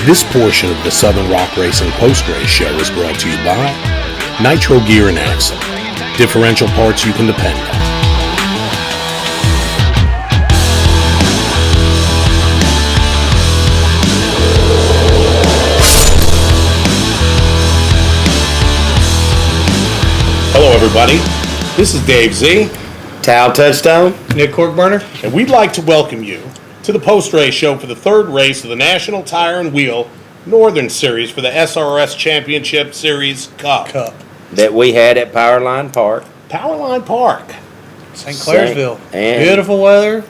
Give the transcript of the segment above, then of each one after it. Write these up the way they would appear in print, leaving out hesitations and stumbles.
This portion of the Southern Rock Racing post-race show is brought to you by Nitro Gear and Axle, differential parts you can depend on. Hello everybody, this is Dave Z, Towel Touchstone, Nick Corkburner, and we'd like to welcome you to the post-race show for the third race of the National Tire and Wheel Northern Series for the SRRS Championship Series Cup. that we had at Powerline Park. Powerline Park. St. Clairsville. And Beautiful weather,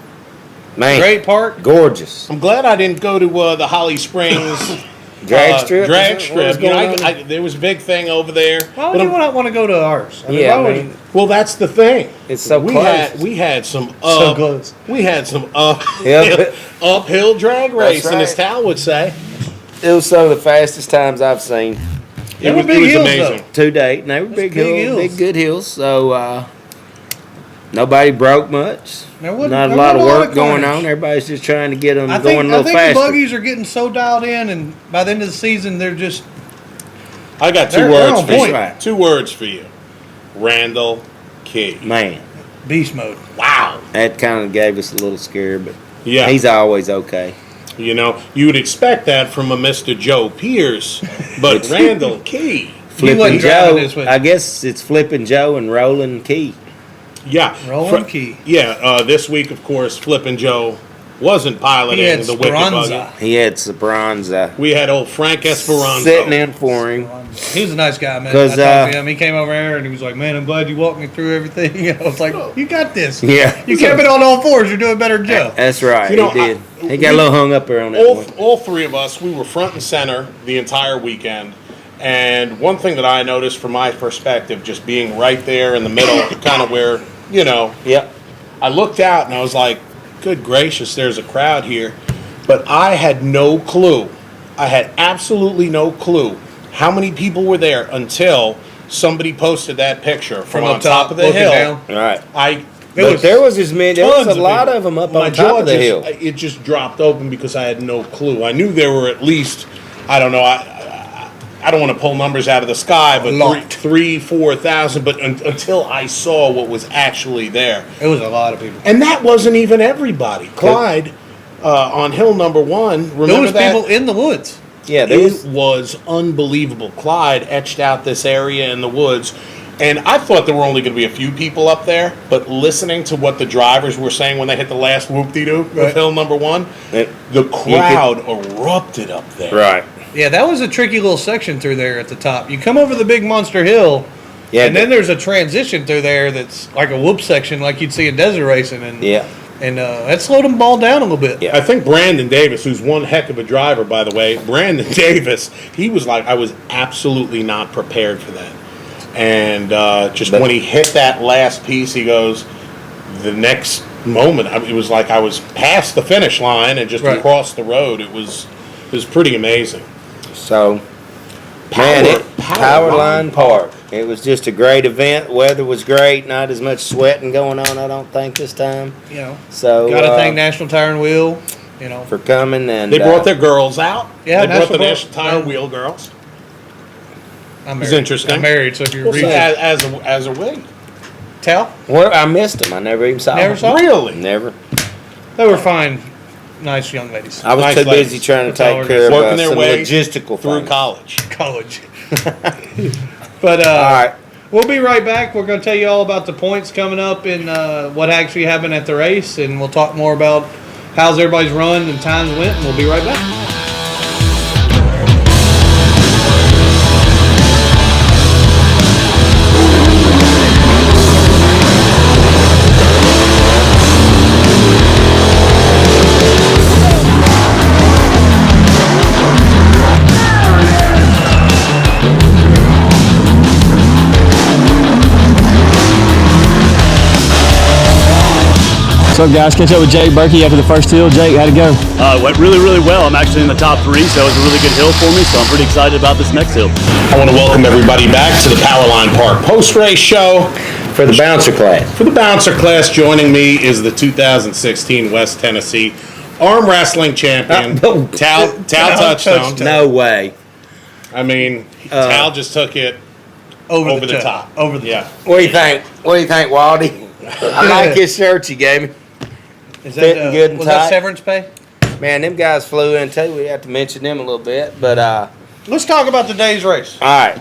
man, great park. gorgeous. I'm glad I didn't go to the Holly Springs Drag strip. Drag Is that what was strip. You know, going on? there was a big thing over there. Why would you not want to go to ours? Yeah, why I would mean, Well, that's the thing. it's so we close. we had some so close. we had some Yep. uphill drag racing, right. as Tal would say. It was some of the fastest times I've seen They were big it was hills, amazing. to date. And they were big big hills, hills. big good hills. So nobody broke much. There wasn't- Not a there lot of wasn't work going carnage. on. Everybody's just trying to get them I going think, a little the faster. buggies are getting so dialed in, and by the end of the season, they're just I got two They're words on for you. point. Right. 2 words for you. Randall Key. Man, beast mode. Wow. that kind of gave us a little scare, but Yeah. he's always okay. You know, you would expect that from a Mr. Joe Pierce, but Randall Key. Flipping wasn't driving Joe, this way. I guess it's Flipping Joe and Rolling Key. Yeah. Roland Key. Yeah, this week, of course, Flippin' Joe wasn't piloting He had the Wicked Buggy. Speranza. He had Speranza We had old Frank Esperanza. sitting in for him. He was a nice guy, man. 'Cause, I talked to him. He came over here and he was like, "Man, I'm glad you walked me through everything." I was like, "You got this. Yeah. You kept it on all fours. You're doing better than Joe." That's right. You know, he did. I- He got a little hung up there on that one. All 3 of us, we were front and center the entire weekend. And one thing that I noticed from my perspective, just being right there in the middle, kind of where, you know, Yep. I looked out and I was like, good gracious, there's a crowd here. But I had no clue. I had absolutely no clue how many people were there until somebody posted that picture from on up top of the looking hill. down. All right. But There was as many. There was tons a of lot people. of them up my on jaw top of the just, hill. it just dropped open because I had no clue. I knew there were at least, I don't know, I don't want to pull numbers out of the sky, but Lot. 4,000. But until I saw what was actually there, It was a lot of people. and that wasn't even everybody. Clyde on hill number 1. Remember There was that? people in the woods. Yeah, there It was. was unbelievable. Clyde etched out this area in the woods. And I thought there were only going to be a few people up there, but listening to what the drivers were saying when they hit the last whoop-de-doo Right. of hill number 1, It- the crowd erupted up there. Right. Yeah, that was a tricky little section through there at the top. You come over the big monster hill, Yeah. and then there's a transition through there that's like a whoop section, like you'd see in desert racing, and Yeah. and that slowed them all down a little bit. Yeah. I think Brandon Davis, who's one heck of a driver, by the way, Brandon Davis, he was like, I was absolutely not prepared for that. And But- when he hit that last piece, he goes, the next moment, it was like I was past the finish line and just Right. across the road. It was pretty amazing. So, Power- Powerline Park. It was just a great event. Weather was great. Not as much sweating going on, I don't think, this time. You know, So, got to thank National Tire and Wheel. You know, for coming and They brought their girls out. Yeah, they brought the National National Tire Wheel girls. I'm It's married. interesting. I'm married, so if you're Well, so reading, as a wig. tell Well, I missed them. I never even saw Never them. saw? Really? Never. they were fine, nice young ladies. I was Nice too ladies. busy trying to That's all take we're care of working their some way logistical through things. college. College. But All right. we'll be right back. We're going to tell you all about the points coming up and what actually happened at the race, and we'll talk more about how's everybody's run and times went, and we'll be right back. What's up, guys? Catch up with Jake Berkey after the first hill. Jake, how'd it go? It went really, really well. I'm actually in the top 3, so it was a really good hill for me, so I'm pretty excited about this next hill. I want to welcome everybody back to the Powerline Park post-race show. For the bouncer class. For the bouncer class, joining me is the 2016 West Tennessee Arm wrestling champion. Tal touchdown. No way. I mean, Tal just took it over the top. Over the Yeah. top. What do you think? What do you think, Waldy? I like his shirt you gave me. Is Fitting that, good and was tight. that severance pay? Man, them guys flew in too. We have to mention them a little bit. But Let's talk about the day's race. all right.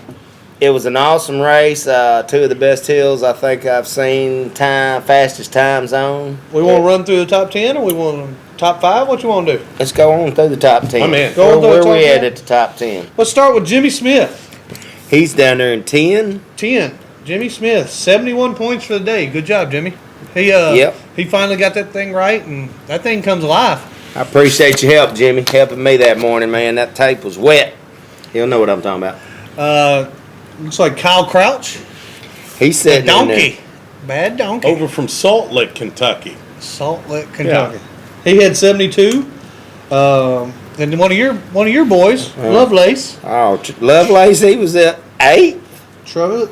It was an awesome race. 2 of the best hills I think I've seen. Fastest time zone. We want to run through the top 10 or we want top 5? What you want to do? Let's go on through the top 10. I'm in. Go on through the Where top we 10? at the top 10? Let's start with Jimmy Smith. He's down there in 10. 10. Jimmy Smith, 71 points for the day. Good job, Jimmy. He Yep. he finally got that thing right, and that thing comes alive. I appreciate your help, Jimmy, helping me that morning, man. That tape was wet. He'll know what I'm talking about. Looks like Kyle Crouch. He's The sitting in there. donkey. Bad donkey. Over from Salt Lake, Kentucky. Salt Lake, Kentucky. He had 72. And one of your boys, Lovelace. Oh, Lovelace, he was at 8. Travis,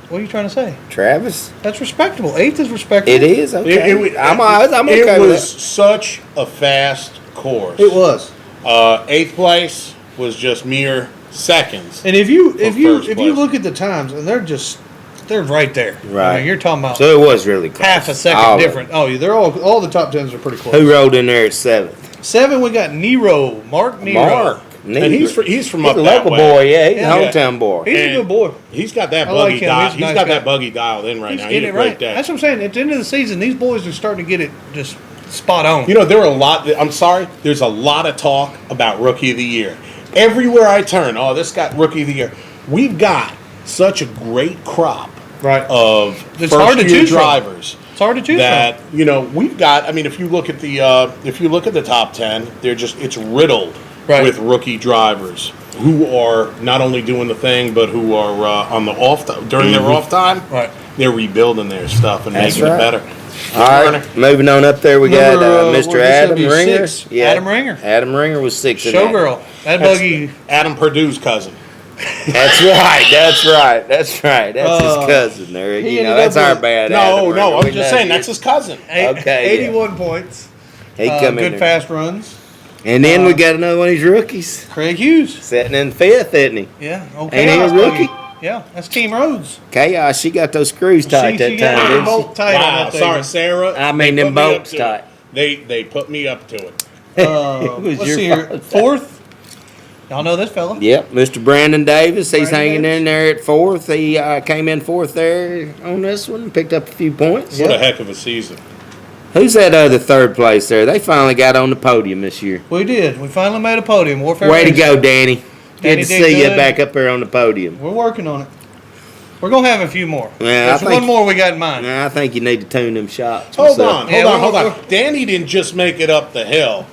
what are you trying to say? Travis, That's respectable. 8th is respectable. it is okay. I'm okay it with was that. such a fast course. It was. 8th place was just mere seconds. And if you first place. look at the times, and they're right there. Right. I mean, you're talking about So it was really close. half a second All of different. Oh, yeah, they're all the top 10s are pretty close. Who rolled in there at 7th? 7, we got Nero, Mark Nero. Mark. And he's from up a that local way. boy, yeah. He's Yeah. a hometown boy. He's a And good boy. He's got that I like buggy him. dialed. He's a He's nice got guy. that buggy dialed in right He's now. getting He's a it great right. day. That's what I'm saying. At the end of the season, these boys are starting to get it just spot on. You know, there are a lot. I'm sorry. There's a lot of talk about Rookie of the Year. Everywhere I turn, oh, this got Rookie of the Year. We've got such a great crop right. of It's hard to first-year choose from. drivers. It's hard to choose That you know we've got. I mean, if you look at the top 10, it's riddled Right. with rookie drivers who are not only doing the thing, but who are on the during their off time. Right. They're rebuilding their stuff and That's making right. it better. All right, moving on up there, we got Number, Mr. what, this Adam would be Ringer. 6. Adam Ringer. Adam Ringer was 6 in that. Showgirl. That That's buggy. Adam Purdue's cousin. That's right. That's right. That's right. That's his cousin there. he You know, ended that's up our with- bad. No, Adam Ringer. I'm We just know saying you. that's his cousin. Okay, 81 points. He come in Good there. fast runs. And then we got another one of these rookies Craig Hughes. sitting in 5th, isn't he? Yeah. Okay. Ain't he a rookie? Yeah. That's Team Rhodes. Chaos, she got those screws tight She that got time, them didn't both tight on Wow, that thing. sorry, Sarah. I mean, They them put me up bolts to tight. it. They put me up to it. It was Let's your see here. fault. 4th. Y'all know this fella. Yep, Mr. Brandon Davis, he's Brandon hanging Davis. in there at 4th. He came in 4th there on this one, picked up a few points. What a heck of a season. Who's that other 3rd place there? They finally got on the podium this year. We did. We finally made a podium. Warfare. Way to Racing. go, Danny. Good Danny to did see you good. back up there on the podium. We're working on it. We're gonna have a few more. Yeah, There's I think- one more we got in mind. Nah, I think you need to tune them shots. Hold myself. on, Yeah, hold we're- on. Danny didn't just make it up the hill,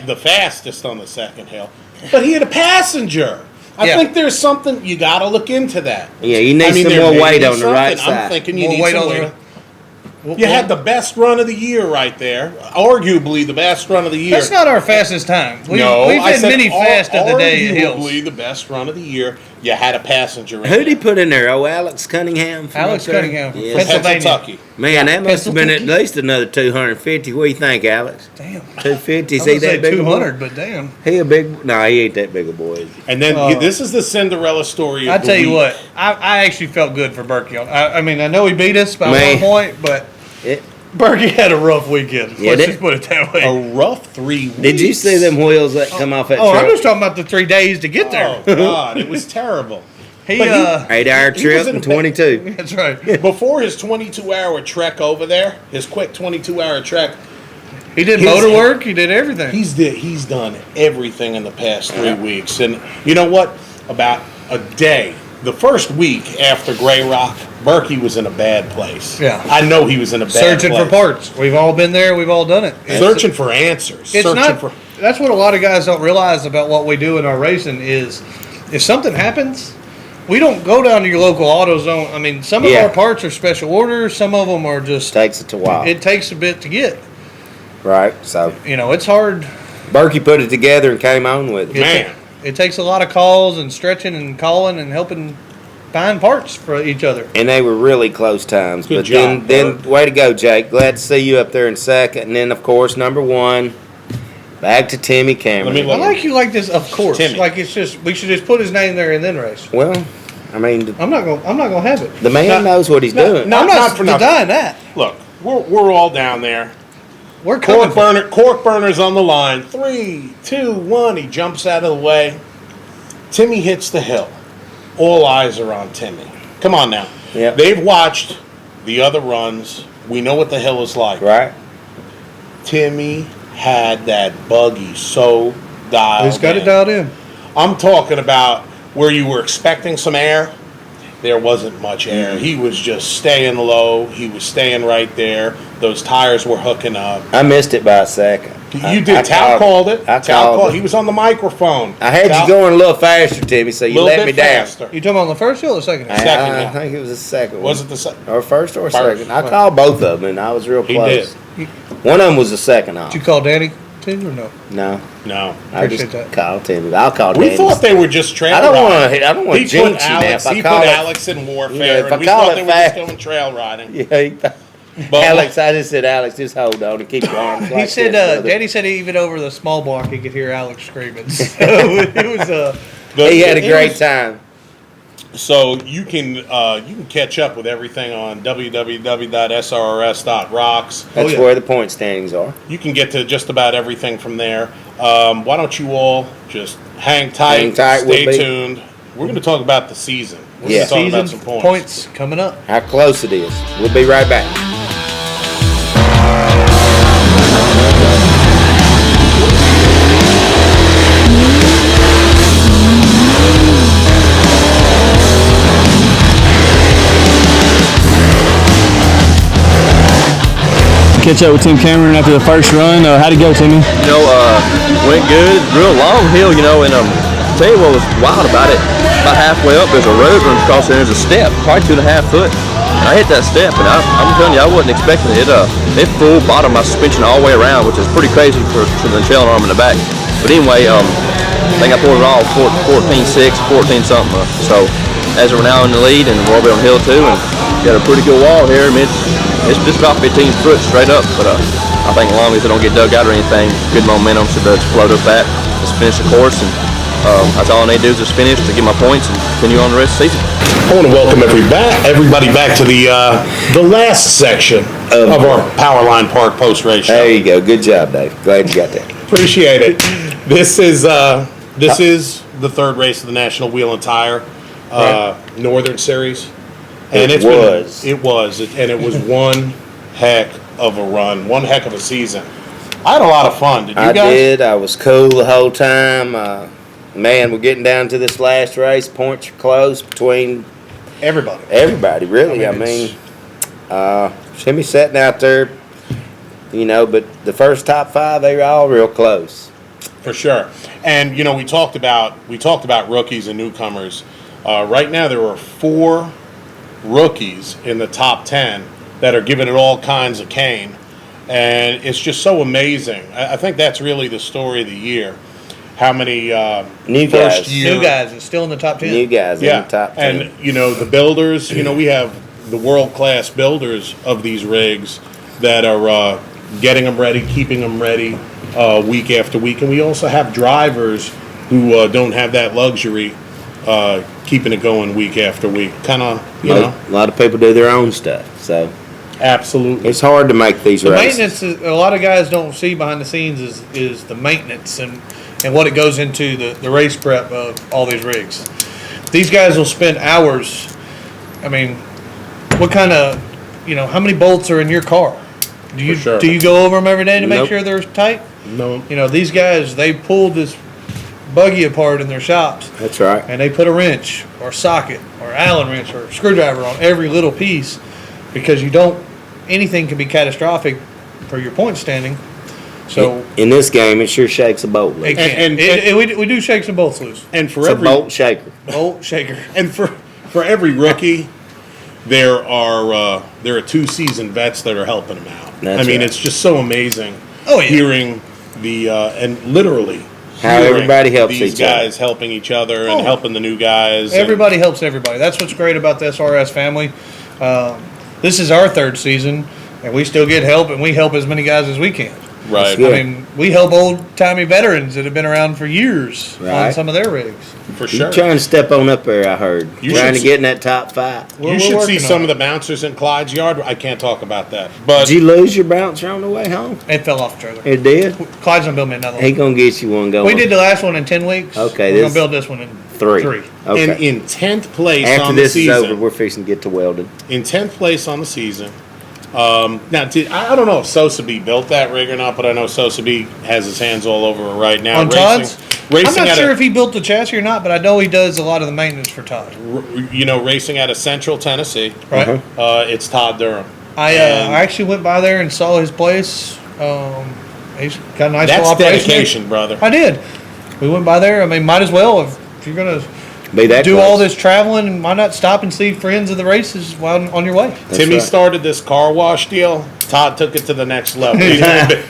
the fastest on the second hill, but he had a passenger. I Yeah. think there's something you got to look into that. Yeah, you need some there more may weight be on the right something. I'm side. thinking you More need weight some on the weight. right- You had the best run of the year right there, arguably the best run of the year. That's not our fastest time. We've I had said many fast of the day at Hills. Arguably the best run of the year. You had a passenger. in Who'd he there. put in there? Oh, Alex Cunningham. from Alex up there? Cunningham from Yeah. Pennsylvania. Kentucky. Man, that must have been at Pennsylvania. least another 250. What do you think, Alex? Damn. 250? I Is he was gonna say that big? 200, but damn. He a big? No, he ain't that big a boy. Is he? And then this is the Cinderella story. Of I the tell you week. what, I actually felt good for Berkey. I mean, I know he beat us by Man. 1 point, but It- Berkey had a rough weekend. Yeah, Let's did- just put it that way. A rough 3 weeks. Did you see them wheels that come off that Oh, truck? I'm just talking about the 3 days to get there. Oh God, it was terrible. He, But 8-hour he trip was in and a 22. that's right. Before his 22-hour trek over there, his quick 22-hour trek, He did His- motor work. He did everything. he's done everything in the past 3 weeks. And you know what? About a day, the first week after Gray Rock, Berkey was in a bad place. Yeah. I know he was in a bad Searching place. for parts. We've all been there. We've all done it. Searching for answers. It's searching not. for. That's what a lot of guys don't realize about what we do in our racing is, if something happens, we don't go down to your local AutoZone. I mean, some of Yeah. our parts are special orders. Some of them are just. Takes it a while. It takes a bit to get. Right, so You know, it's hard. Berkey put it together and came on with it. Man. It takes a lot of calls and stretching and calling and helping find parts for each other. And they were really close times. Good but job, then way to go, Jake. Glad to see you up there in second. And then, of course, number 1, Back to Timmy Cameron. Let me I look. like you like this, of course. Timmy. Like it's just we should just put his name there and then race. Well, I mean, I'm not gonna have it. the man Not- knows what he's doing. not- I'm not for nothing. denying that. Look, we're all down there. We're coming. Cork burner's on the line. 3, 2, 1. He jumps out of the way. Timmy hits the hill. All eyes are on Timmy. Come on now. Yep. They've watched the other runs. We know what the hill is like. Right? Timmy had that buggy so dialed He's got in. it dialed in. I'm talking about where you were expecting some air. There wasn't much air. He was just staying low. He was staying right there. Those tires were hooking up. I missed it by a second. You did. Tal called it. I Tal called it. He was on the microphone. I had Tal- you going a little faster, Timmy, so you little let bit me down. faster. You talking about on the first hill or the second hill? Second I one. think it was the second one. Was it the second? Or first or First. second. I called both of them, and I was real He close. did. One of them was the second off. Did you call Danny too or no? No, No. I just Appreciate that. called Timmy. I'll call We Danny. thought they were just trail I don't riding. want to. I don't want He to put jinx you now. Alex. If I He call put it, Alex in warfare, Yeah, if I and we call thought it they were just fast- going trail riding. yeah, But Alex. I just said, Alex, just hold on and keep your arms. He like said, this, brother. Danny said even over the small block he could hear Alex screaming. So it was He had a it great was- time. So you can catch up with everything on www.srrs.rocks. That's yeah. where the point standings are. You can get to just about everything from there. Why don't you all just hang tight, Hang tight, stay we'll be- tuned. We're going to talk about the season. We're Yeah. going to talk about season some points coming up. How close it is. We'll be right back. Catch up with Tim Cameron after the first run. How'd it go, Timmy? Went good. Real long hill, and tell you what was wild about it. About halfway up, there's a road runs across there. There's a step, probably 2.5 foot. And I hit that step, and I'm telling you, I wasn't expecting it. It full bottom my suspension all the way around, which is pretty crazy for the trailing arm in the back. But anyway, I think I pulled it off 14.6, 14 something. So as we're now in the lead, and we're over on hill 2, and got a pretty good wall here. I mean, it's just about 15 foot straight up, but I think as long as it don't get dug out or anything, good momentum should just float up that. Just finish the course, and that's all I need to do is just finish to get my points and continue on the rest of the season. I want to welcome everybody back to the last section of our Powerline Park Post Race Show. There you go. Good job, Dave. Glad you got that. Appreciate it. This is the third race of the National Wheel and Tire Northern Series, and It was one heck of a run, one heck of a season. I had a lot of fun. Did you I guys? did. I was cool the whole time. Man, we're getting down to this last race. Points are close between Everybody. really. I I mean, mean, Jimmy's sitting out there, but the first top 5, they were all real close. For sure. And we talked about rookies and newcomers. Right now there are 4 rookies in the top 10 that are giving it all kinds of cane, and it's just so amazing. I think that's really the story of the year. How many New first guys. year New guys is still in the top 10. New guys in the top 10. and the builders. We have the world class builders of these rigs that are getting them ready, keeping them ready week after week, and we also have drivers who don't have that luxury, keeping it going week after week. Kind of, A lot of people do their own stuff, so absolutely. it's hard to make these The races. maintenance is, a lot of guys don't see behind the scenes is the maintenance and what it goes into the race prep of all these rigs. These guys will spend hours. I mean, what kind of, how many bolts are in your car? Do you For sure. do you go over them every day to make Nope. sure they're tight? No, These guys, they pulled this buggy apart in their shops That's right. and they put a wrench or socket or Allen wrench or screwdriver on every little piece because anything can be catastrophic for your point standing. So In this game, it sure shakes a bolt loose. it can. We do shake some bolts loose. and for It's a every bolt shaker. Bolt shaker. and for every rookie, there are 2 seasoned vets that are helping them out. That's right. It's just so amazing. Oh, yeah. Hearing the and literally How hearing everybody helps these each other. guys helping each other and Oh. helping the new guys. and- Everybody helps everybody. That's what's great about the SRS family. This is our 3rd season, and we still get help, and we help as many guys as we can. Right. good. I mean, we help old-timey veterans that have been around for years on Right. some of their rigs. For You sure. trying to step on up there, I heard. You Trying to should get in that top 5. We're You should see working some on of the bouncers in Clyde's yard. I can't talk about that. But Did you lose your bouncer on the way home? It fell off the trailer. It did? Clyde's gonna build me another He one. gonna get you one going. We did the last one in 10 weeks. Okay, We're this- gonna build this one in 3. 3. Okay. and in 10th place After on the this is season. over, we're fixing to get to welding. In 10th place on the season. Now, I don't know if Sosabe built that rig or not, but I know Sosabe has his hands all over it right now. On Todd's? I'm not at sure a, if he built the chassis or not, but I know he does a lot of the maintenance for Todd. racing out of Central Tennessee. Right? It's Todd Durham. I And actually went by there and saw his place. He's got a nice That's little operation. dedication, brother. I did. We went by there. I mean, might as well if you're gonna Be that do close. all this traveling, and why not stop and see friends of the races while on your way? Timmy right. started this car wash deal. Todd took it to the next level.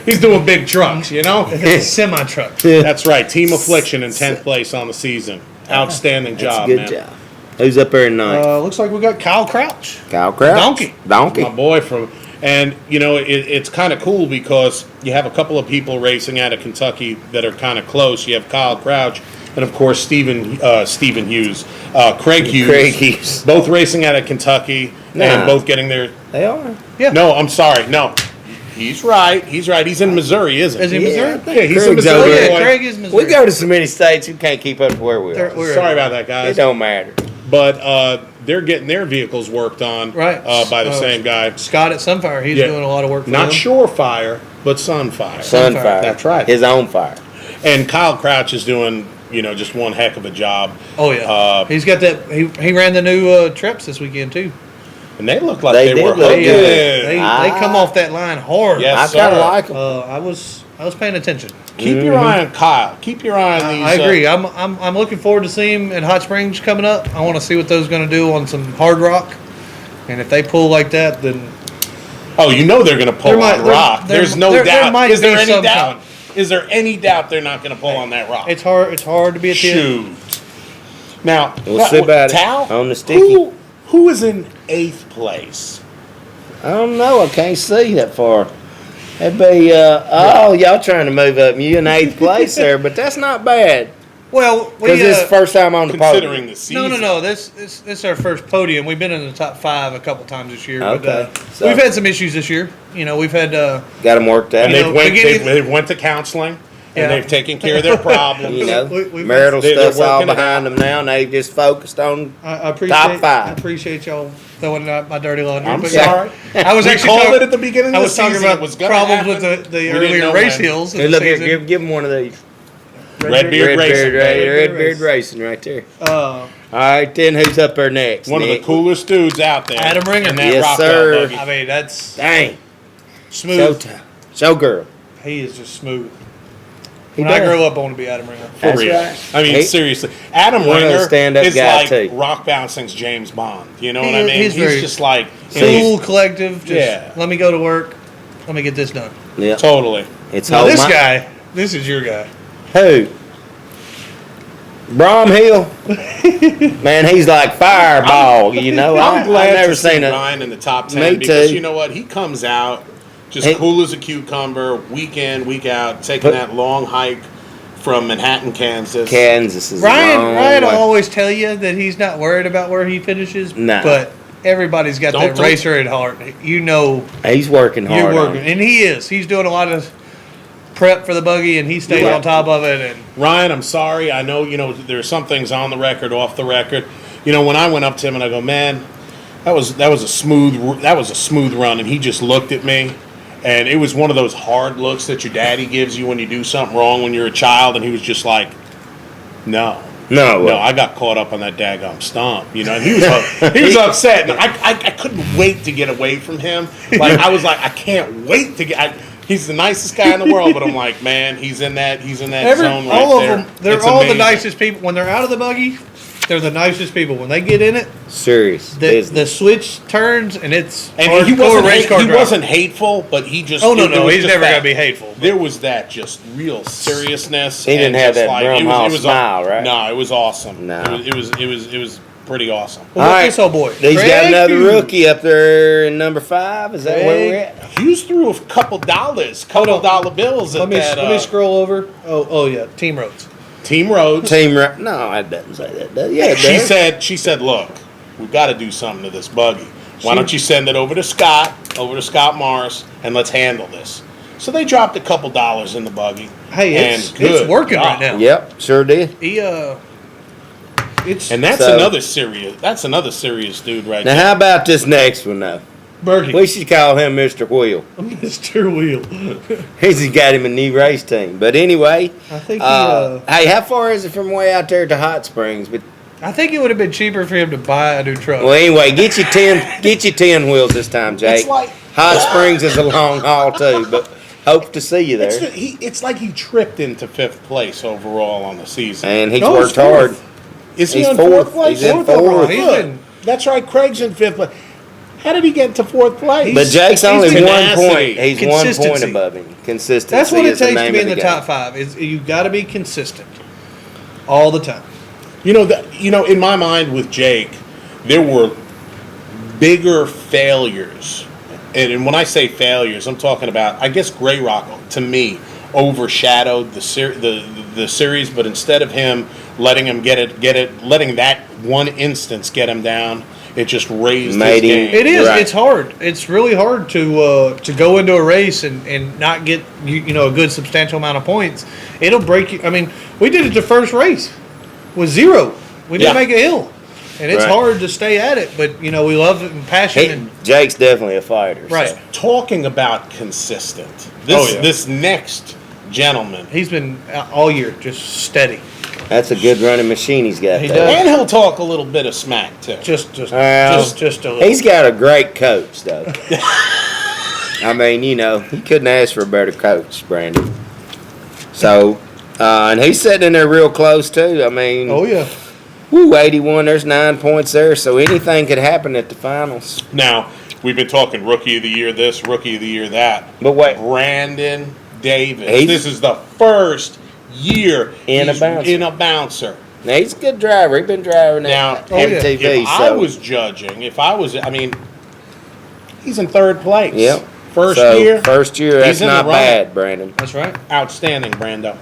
He's doing big trucks, you know? It's a semi truck. That's right. Team Affliction in 10th place on the season. Outstanding That's job, a good man. job. Who's up there tonight? Looks like we got Kyle Crouch. Kyle Crouch. Donkey. My boy from, and it's kind of cool because you have a couple of people racing out of Kentucky that are kind of close. You have Kyle Crouch and of course Stephen Hughes, Craig Hughes. Craig Hughes. Both racing out of Kentucky Nah. and both getting their. They are. Yeah. No, I'm sorry. No, he's right. He's right. He's in Missouri, isn't he? Is he in Missouri? Yeah, he's in Craig's Missouri. over Oh, there. yeah, boy. Craig is Missouri. We go to so many states, you can't keep up with where we are. We're- Sorry about that, It guys. don't matter. But they're getting their vehicles worked on Right. by the same guy. Scott at Sunfire. He's Yeah. doing a lot of work for Not them. Surefire, but Sunfire. Sunfire. That's right. His own fire. And Kyle Crouch is doing, just one heck of a job. Oh yeah. He's got that. He ran the new Trips this weekend too. And they look like They they, did were look hooking. good. They come off that line hard. Yes, I kind sir. of like him. I was paying attention. Keep your eye on Kyle. Keep your eye on these. I agree. I'm looking forward to seeing him in Hot Springs coming up. I want to see what those going to do on some hard rock. And if they pull like that, then Oh, they're going to pull There might- on there- rock. there- There's no there doubt. might Is there be any some doubt? kind. Is there any doubt they're not going to pull on that rock? it's hard. It's hard to be a team. Shoot. Now, We'll see about it Tal, on the sticky. Who is in 8th place? I don't know. I can't see that far. That'd be, y'all trying to move up. You in 8th place there, but that's not bad. Well, we Because this is the first time on the Considering podium. the season. no. This is our first podium. We've been in the top 5 a couple times this year. Okay. But, So- we've had some issues this year. We've had Got them worked out. And You they've know, beginning- they've went to counseling, and Yeah. they've taken care of their problems. You know, we've- marital they're stuff's all working it behind out. them now, and they just focused on I appreciate top 5. I appreciate y'all throwing out my dirty laundry. I'm but sorry. I was We actually called talking, it at the beginning I of was the talking season. about It was gonna problems happen. with the We didn't earlier know race when. hills. Hey, look here, give them one of these. Redbeard Racing. Redbeard Racing right there. All right, then who's up there next? One of the Nick? coolest dudes out there. Adam Ringer. in that Yes, rock sir. buggy. I mean, that's Dang. smooth. Showtime. Showgirl. He is just smooth. He When I does. grow up, I want to be Adam Ringer. For That's real. right. I mean, He- seriously. Adam One of Ringer those stand-up is guys, like too. rock bouncing's James Bond. You know what I mean? He's very just like Cool, collective. Just Yeah. let me go to work. Let me get this done. Yeah. Totally. It's Now hold this my- guy, this is your guy. Who? Brom Hill. Man, he's like fireball. You know, I'm glad I've never to see seen a. Ryan in the top 10 Me because too. you know what? He comes out just Hey. cool as a cucumber, week in, week out, taking But- that long hike from Manhattan, Kansas. Kansas is a Ryan long will way. always tell you that he's not worried about where he finishes. Nah. But everybody's got that Don't- racer at heart. You know He's working hard. you're on working. it. And he is. He's doing a lot of prep for the buggy and he stays Yeah. on top of it. And Ryan, I'm sorry. I know, there's some things on the record, off the record. When I went up to him and I go, man, that was a smooth run, and he just looked at me, and it was one of those hard looks that your daddy gives you when you do something wrong when you're a child, and he was just like, no. No, I got caught up on that daggum stump, and he was upset, and I couldn't wait to get away from him. Like I was like, I can't wait to get. He's the nicest guy in the world, but I'm like, man, he's in that zone right all there. of them, they're It's all amazing. the nicest people. When they're out of the buggy, they're the nicest people. When they get in it, Serious. the switch turns and it's And he hardcore race car driving. wasn't hateful, but he just. Oh no, it was he's just never that- gonna be hateful. There was that just real seriousnness. He didn't and have just that it Brumhall was smile, right? No, it was awesome. No. It was pretty awesome. Well, All look right. this old boy. He's got Craig another Hughes. rookie up there in number 5. Is that where we're at? Hughes threw a couple dollars, couple dollar bills at Let me that. scroll over. Oh yeah, Team Roads. Team Rhodes. No, it doesn't say that. Does it? Yeah, it does. She said, look, we've got to do something to this buggy. Why don't you send it over to Scott Morris, and let's handle this. So they dropped a couple dollars in the buggy. Hey, and it's good working God. right now. Yep, sure did. He it's And that's So- another serious dude right Now, there. how about this next one, though? Berkey. We should call him Mr. Wheel. Mr. Wheel. He's got him a new race team. But anyway, I think hey, how far is it from way out there to Hot Springs? But I think it would have been cheaper for him to buy a new truck. well, anyway, get you 10 wheels this time, Jake. It's like- Hot Springs is a long haul too, but hope to see you there. It's like he tripped into 5th place overall on the season. And he's No, worked he's fourth. hard. Is he he's in fourth. 4th place? He's in Fourth overall. fourth. He's Good. been- That's right. Craig's in 5th place. How did he get to 4th place? But Jake's only He's 1 tenacity. point. He's 1 point Consistency. above him. Consistency. That's what it is the takes to name be of in the game. top 5. Is you got to be consistent all the time. In my mind with Jake, there were bigger failures. And when I say failures, I'm talking about, I guess Grey Rock, to me, overshadowed the series, but instead of him letting him letting that one instance get him down, it just raised his Made him- game. It is. Right. It's hard. It's really hard to go into a race and not get a good substantial amount of points. It'll break you. I mean, we did it the first race with 0. We didn't Yeah. make a hill, and it's Right. hard to stay at it. But we love it and passion. And Jake's definitely a fighter. so. right, Talking about consistent. Oh, yeah. This next gentleman, he's been all year just steady. That's a good running machine he's got He there. does. and he'll talk a little bit of smack too. Just Well, a little. He's got a great coach, though. I mean, he couldn't ask for a better coach, Brandon. So, and he's sitting in there real close, too. I mean, Oh yeah. 81, there's 9 points there, so anything could happen at the finals. Now, we've been talking rookie of the year this, rookie of the year that. But wait, Brandon Davis. He's- This is the first year In a he's bouncer. in a bouncer. now he's a good driver. He's been driving Now, that MTV, if I so. was judging, he's in 3rd place. Yep. First So, year, First year, he's that's in the not running. bad, Brandon. That's right. outstanding, Brando.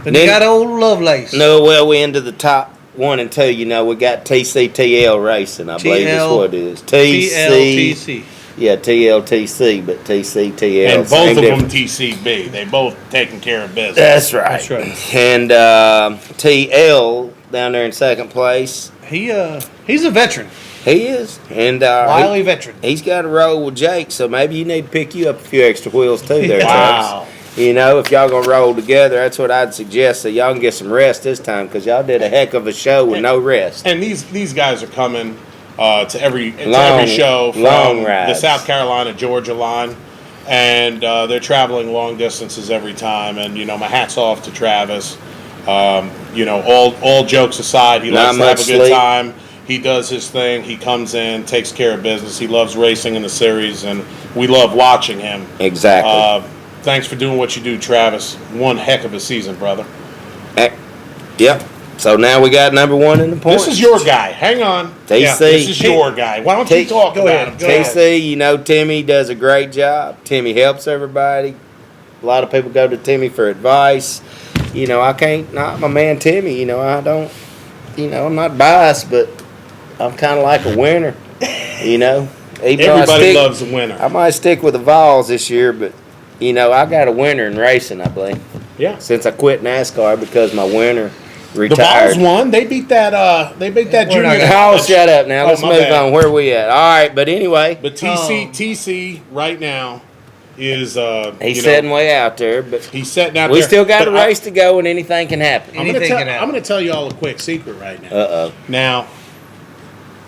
Then Then- you got old Lovelace. No, well, we into the top 1 and 2. We got TCTL Racing, I believe is what it is. TLTC. Yeah, TLTC, but TCTL. And both same of them difference. TCB. They both taking care of business. That's right. That's right. And TL down there in 2nd place. He's a veteran, He is. And wily veteran. he's got a roll with Jake, so maybe you need to pick you up a few extra wheels too there, Wow. Travis. If y'all going to roll together, that's what I'd suggest, so y'all can get some rest this time, because y'all did a heck of a show with no rest. And these guys are coming to every Long- show from long the rides. South Carolina Georgia line, and they're traveling long distances every time. And my hats off to Travis. All jokes aside, he Not likes to have much a good sleep. time. He does his thing. He comes in, takes care of business. He loves racing in the series, and we love watching him. Exactly. Thanks for doing what you do, Travis. One heck of a season, brother. Yep. So now we got number 1 in the points. This is your guy. Hang on. TC. Yeah, this is your guy. Why don't you talk Go about ahead. him? Go ahead. TC, Timmy does a great job. Timmy helps everybody. A lot of people go to Timmy for advice. I can't knock my man Timmy. I don't, I'm not biased, but I'm kind of like a winner. Even though Everybody loves a winner. I might stick with the Vols this year, but, I got a winner in racing, I believe. Yeah. Since I quit NASCAR because my winner The retired. Vols won. They beat that. They beat that We're junior. not Oh, college. shut up now. Oh, Let's my move bad. on. Where we at? All right, but anyway, But TC right now is he's setting way out there, but he's setting out we there. still got a But I- race to go, and anything can happen. I'm gonna Anything tell- can happen. I'm going to tell you all a quick secret right now. Uh-oh. Now,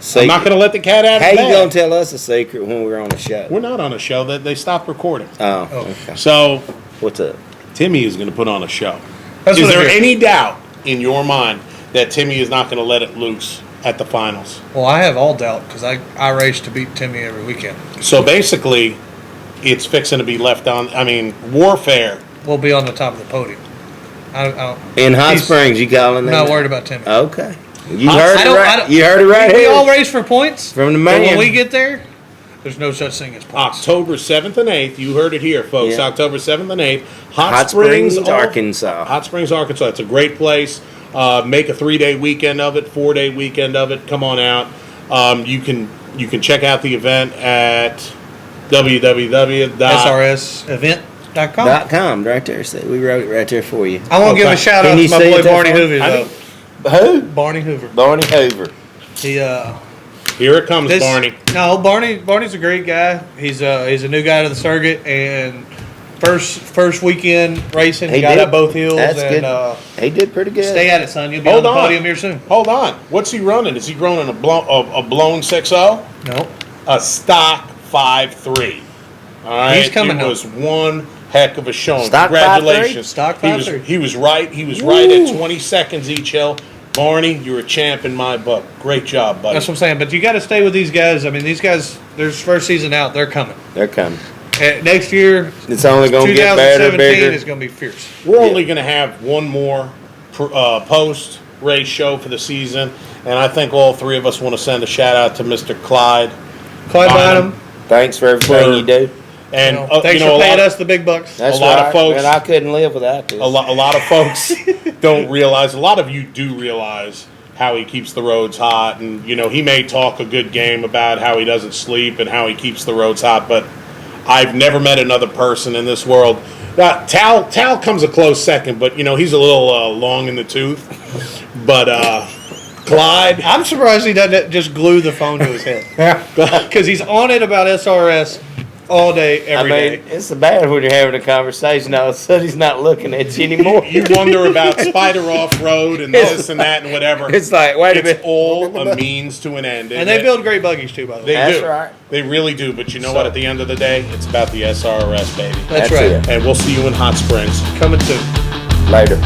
See, I'm not going to let the cat out how of the you bag. gonna tell us a secret when we're on the show? We're not on a show. That they stopped recording. Oh, Oh. okay. So What's up? Timmy is going to put on a show. That's Is what there it is. any doubt in your mind that Timmy is not going to let it loose at the finals? Well, I have all doubt because I race to beat Timmy every weekend. So basically, it's fixing to be left on. I mean, warfare. We'll be on the top of the podium. I don't, In Hot he's- Springs, you calling I'm that? not worried about Timmy. Okay. You I heard it don't- I right. don't- You heard it right We here. all race for points. From the But man. when we get there, there's no such thing as points. October 7th and 8th. You heard it here, folks. Yeah. October 7th and 8th. Hot Springs, Arkansas. Hot Springs, Arkansas. It's a great place. Make a 3-day weekend of it, 4-day weekend of it. Come on out. You can check out the event at SRSevent.com. .com right there. See, we wrote it right there for you. I want to give a Okay. shout Can out you to my say boy it that Barney far? Hoover, I though. Who? Barney Hoover. Barney Hoover. He Here it comes, this, Barney. No, Barney's a great guy. He's a new guy to the circuit, and first weekend racing, he got did. out both hills. That's and good. He did pretty good. stay at it, son. You'll be Hold on the on. podium here soon. Hold on. What's he running? Is he running a blown 6.0? No, A stock 5.3. All right. He's coming It up. was one heck of a showing. Stock 5.3? Congratulations. Stock He was 5.3. he was right. He was right at 20 seconds each hill. Barney, you're a champ in my book. Great job, buddy. that's what I'm saying. But you got to stay with these guys. I mean, these guys, their first season out, they're coming. They're coming. Next year, It's only going to get better, 2017 bigger. is going to be fierce. We're only going to have one more post race show for the season, and I think all three of us want to send a shout out to Mr. Clyde. Clyde Bynum. Bynum, Thanks for everything For- you do. And thanks you know, for paying a lot, us the big bucks. That's a lot of right. folks- Man, I couldn't live without this. a lot of folks don't realize. A lot of you do realize how he keeps the roads hot, and you know he may talk a good game about how he doesn't sleep and how he keeps the roads hot, but I've never met another person in this world. Tal comes a close second, but you know he's a little long in the tooth. But Clyde, I'm surprised he doesn't just glue the phone to his head because he's on it about SRS all day, every day. It's bad when you're having a conversation. All of a sudden, he's not looking at you anymore. you wonder about Spider Off Road and this and that and whatever. It's like, wait a It's minute. all a means to an end. And they build great buggies too, by the way. They That's do. right. They really do. But you know what? At the end of the day, it's about the SRRS, baby. That's That's right. it. And we'll see you in Hot Springs. Coming soon. Later.